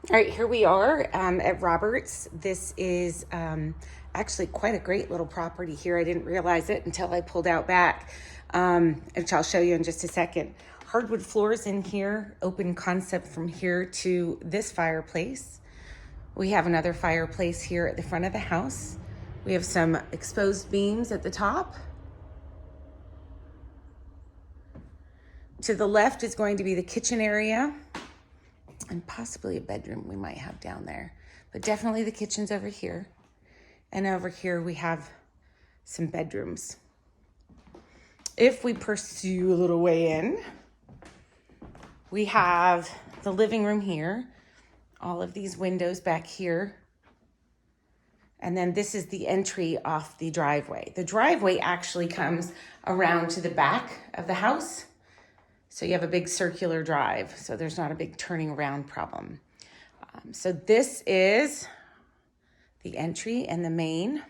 All right, here we are at Roberts. This is actually quite a great little property here. I didn't realize it until I pulled out back, which I'll show you in just a second. Hardwood floors in here, open concept from here to this fireplace. We have another fireplace here at the front of the house. We have some exposed beams at the top. To the left is going to be the kitchen area and possibly a bedroom we might have down there, but definitely the kitchen's over here. And over here we have some bedrooms. If we pursue a little way in, we have the living room here, all of these windows back here. And then this is the entry off the driveway. The driveway actually comes around to the back of the house. So you have a big circular drive, so there's not a big turning around problem. So this is the entry and the main.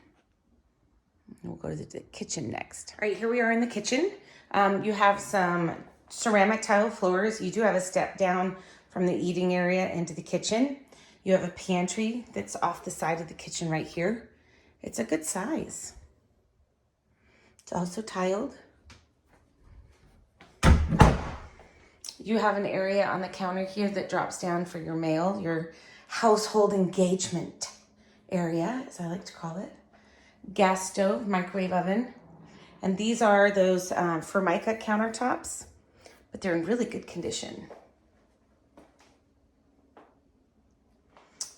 We'll go to the kitchen next. All right, here we are in the kitchen. You have some ceramic tile floors. You do have a step down from the eating area into the kitchen. You have a pantry that's off the side of the kitchen right here. It's a good size. It's also tiled. You have an area on the counter here that drops down for your mail, your household engagement area, as I like to call it. Gas stove, microwave oven. And these are those Formica countertops, but they're in really good condition.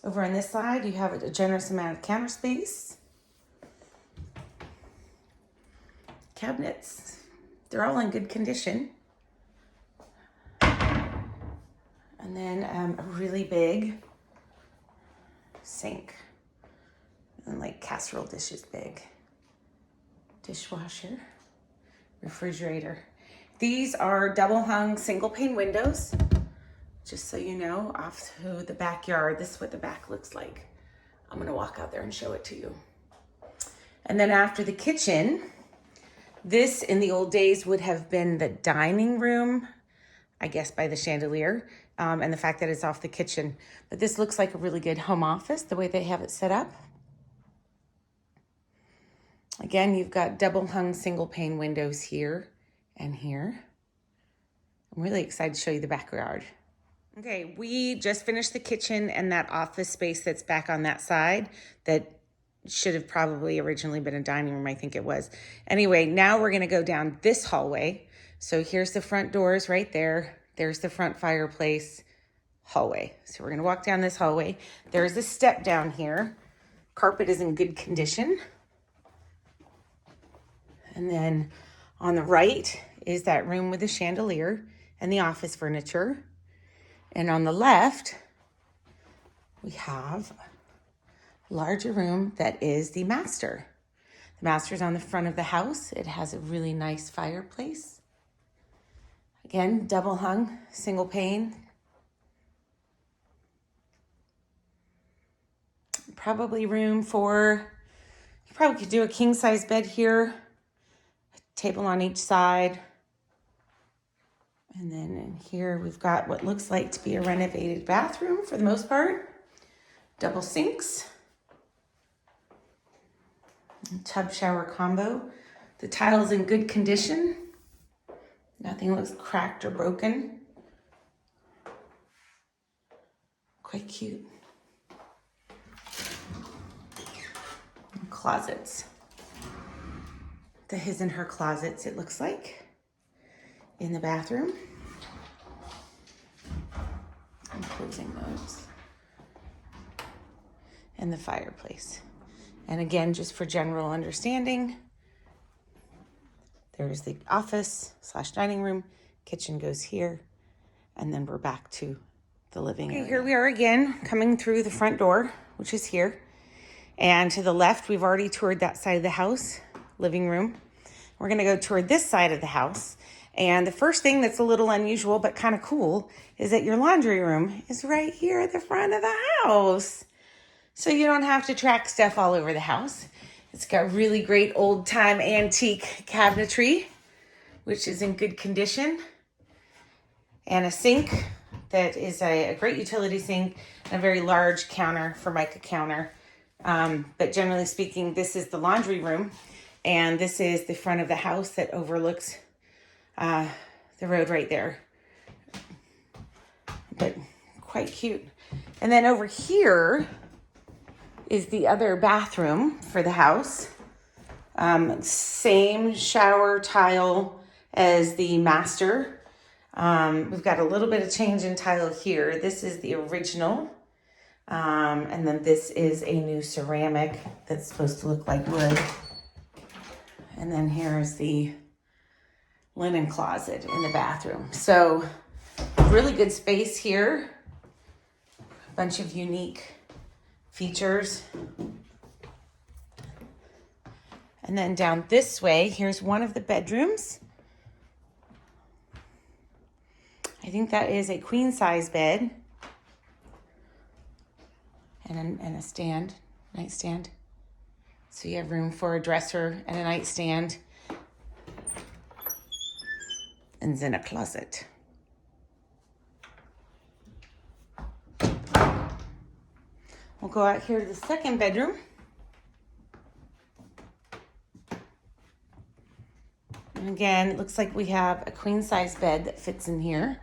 Over on this side, you have a generous amount of counter space. Cabinets, they're all in good condition. And then a really big sink and like casserole dishes big. Dishwasher, refrigerator. These are double hung single pane windows. Just so you know, off to the backyard, this is what the back looks like. I'm gonna walk out there and show it to you. And then after the kitchen, this in the old days would have been the dining room, I guess by the chandelier. And the fact that it's off the kitchen. But this looks like a really good home office, the way they have it set up. Again, you've got double hung single pane windows here and here. I'm really excited to show you the backyard. Okay, we just finished the kitchen and that office space that's back on that side that should have probably originally been a dining room, I think it was. Anyway, now we're gonna go down this hallway. So here's the front doors right there. There's the front fireplace hallway. So we're gonna walk down this hallway. There's a step down here. Carpet is in good condition. And then on the right is that room with the chandelier and the office furniture. And on the left, we have a larger room that is the master. The master's on the front of the house. It has a really nice fireplace. Again, double hung, single pane. Probably room for, you probably could do a king size bed here, a table on each side. And then in here, we've got what looks like to be a renovated bathroom for the most part. Double sinks. Tub shower combo. The tile's in good condition. Nothing looks cracked or broken. Quite cute. And closets. The his and her closets, it looks like, in the bathroom. I'm closing those. And the fireplace. And again, just for general understanding, there's the office / dining room, kitchen goes here, and then we're back to the living area. Here we are again, coming through the front door, which is here. And to the left, we've already toured that side of the house, living room. We're gonna go toward this side of the house. And the first thing that's a little unusual, but kind of cool, is that your laundry room is right here at the front of the house. So you don't have to track stuff all over the house. It's got really great old time antique cabinetry, which is in good condition. And a sink, that is a great utility sink and a very large counter, Formica counter. But generally speaking, this is the laundry room, and this is the front of the house that overlooks the road right there. But quite cute. And then over here is the other bathroom for the house. Same shower tile as the master. We've got a little bit of change in tile here. This is the original. And then this is a new ceramic that's supposed to look like wood. And then here's the linen closet in the bathroom. So really good space here. A bunch of unique features. And then down this way, here's one of the bedrooms. I think that is a queen size bed. And a stand, nightstand. So you have room for a dresser and a nightstand. And then a closet. We'll go out here to the second bedroom. And again, it looks like we have a queen size bed that fits in here.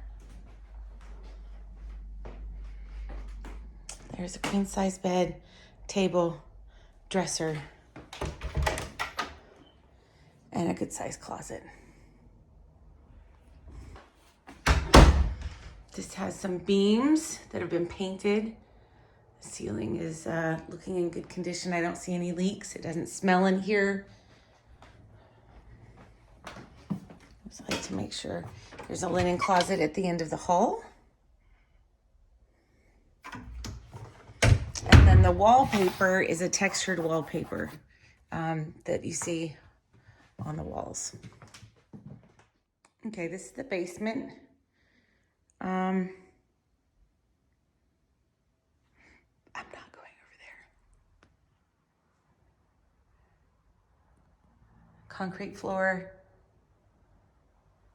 There's a queen size bed, table, dresser, and a good size closet. This has some beams that have been painted. The ceiling is looking in good condition. I don't see any leaks. It doesn't smell in here. I just like to make sure. There's a linen closet at the end of the hall. And then the wallpaper is a textured wallpaper that you see on the walls. Okay, this is the basement. I'm not going over there. Concrete floor.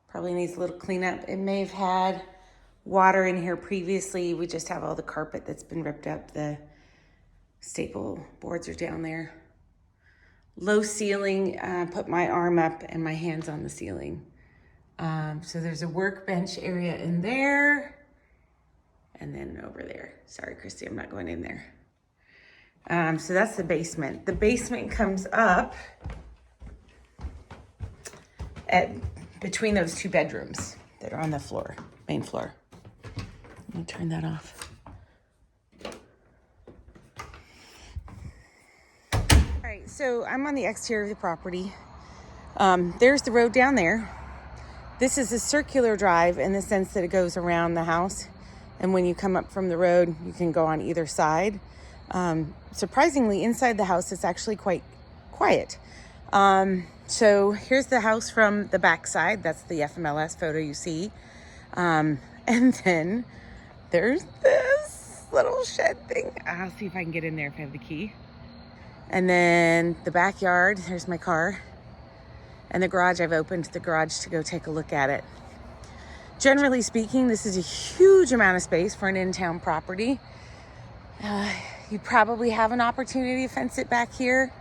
Probably needs a little cleanup. It may have had water in here previously. We just have all the carpet that's been ripped up. The staple boards are down there. Low ceiling, put my arm up and my hands on the ceiling. So there's a workbench area in there. And then over there. Sorry, Christy, I'm not going in there. So that's the basement. The basement comes up at between those two bedrooms that are on the floor, main floor. Let me turn that off. All right, so I'm on the exterior of the property. There's the road down there. This is a circular drive in the sense that it goes around the house. And when you come up from the road, you can go on either side. Surprisingly, inside the house, it's actually quite quiet. So here's the house from the back side. That's the FMLS photo you see. And then there's this little shed thing. I'll see if I can get in there if I have the key. And then the backyard, there's my car. And the garage, I've opened the garage to go take a look at it. Generally speaking, this is a huge amount of space for an in-town property. You probably have an opportunity to fence it back here.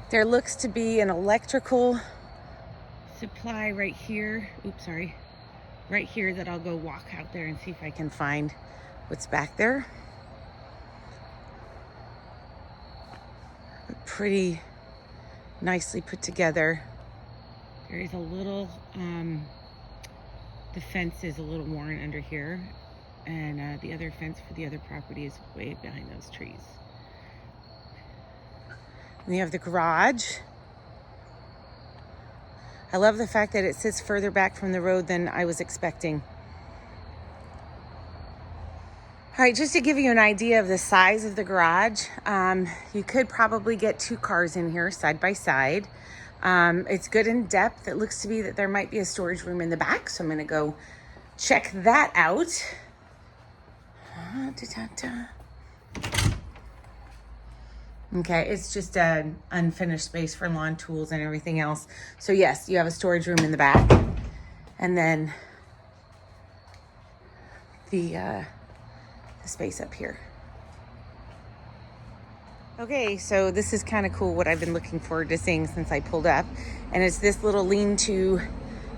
There looks to be an electrical supply right here. Oops, sorry. Right here that I'll go walk out there and see if I can find what's back there. Pretty nicely put together. There is a little, the fence is a little worn under here. And the other fence for the other property is way behind those trees. And you have the garage. I love the fact that it sits further back from the road than I was expecting. All right, just to give you an idea of the size of the garage, you could probably get 2 cars in here side by side. It's good in depth. It looks to be that there might be a storage room in the back, so I'm gonna go check that out. Okay, it's just an unfinished space for lawn tools and everything else. So yes, you have a storage room in the back. And then the space up here. Okay, so this is kind of cool, what I've been looking forward to seeing since I pulled up. And it's this little lean-to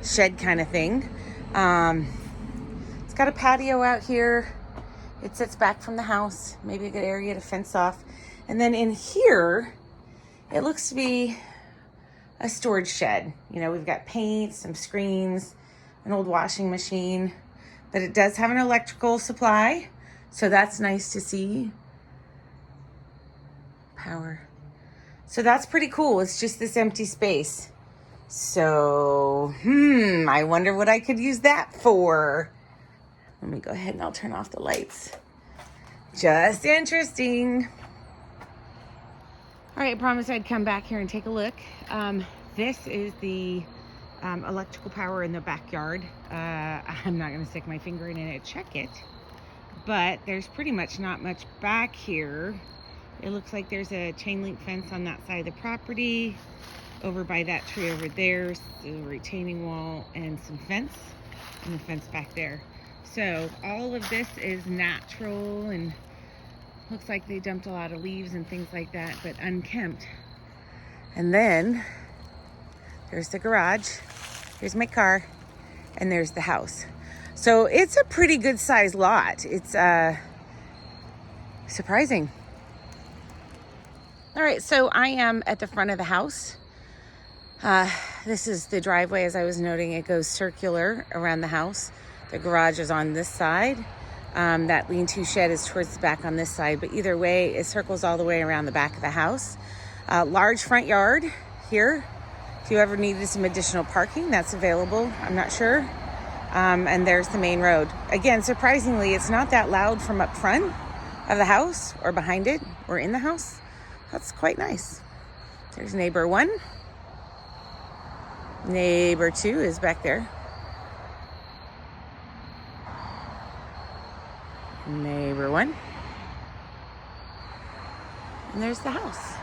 shed kind of thing. It's got a patio out here. It sits back from the house, maybe a good area to fence off. And then in here, it looks to be a storage shed. You know, we've got paint, some screens, an old washing machine, but it does have an electrical supply. So that's nice to see. Power. So that's pretty cool. It's just this empty space. So, I wonder what I could use that for. Let me go ahead and I'll turn off the lights. Just interesting. All right, I promised I'd come back here and take a look. This is the electrical power in the backyard. I'm not going to stick my finger in it and check it, but there's pretty much not much back here. It looks like there's a chain link fence on that side of the property. Over by that tree over there, a retaining wall and some fence, and the fence back there. So all of this is natural and looks like they dumped a lot of leaves and things like that, but unkempt. And then there's the garage, here's my car, and there's the house. So it's a pretty good sized lot. It's surprising. All right, so I am at the front of the house. This is the driveway, as I was noting. It goes circular around the house. The garage is on this side. That lean-to shed is towards the back on this side, but either way, it circles all the way around the back of the house. Large front yard here. If you ever needed some additional parking, that's available. I'm not sure. And there's the main road. Again, surprisingly, it's not that loud from up front of the house or behind it or in the house. That's quite nice. There's neighbor 1. Neighbor 2 is back there. Neighbor 1. And there's the house.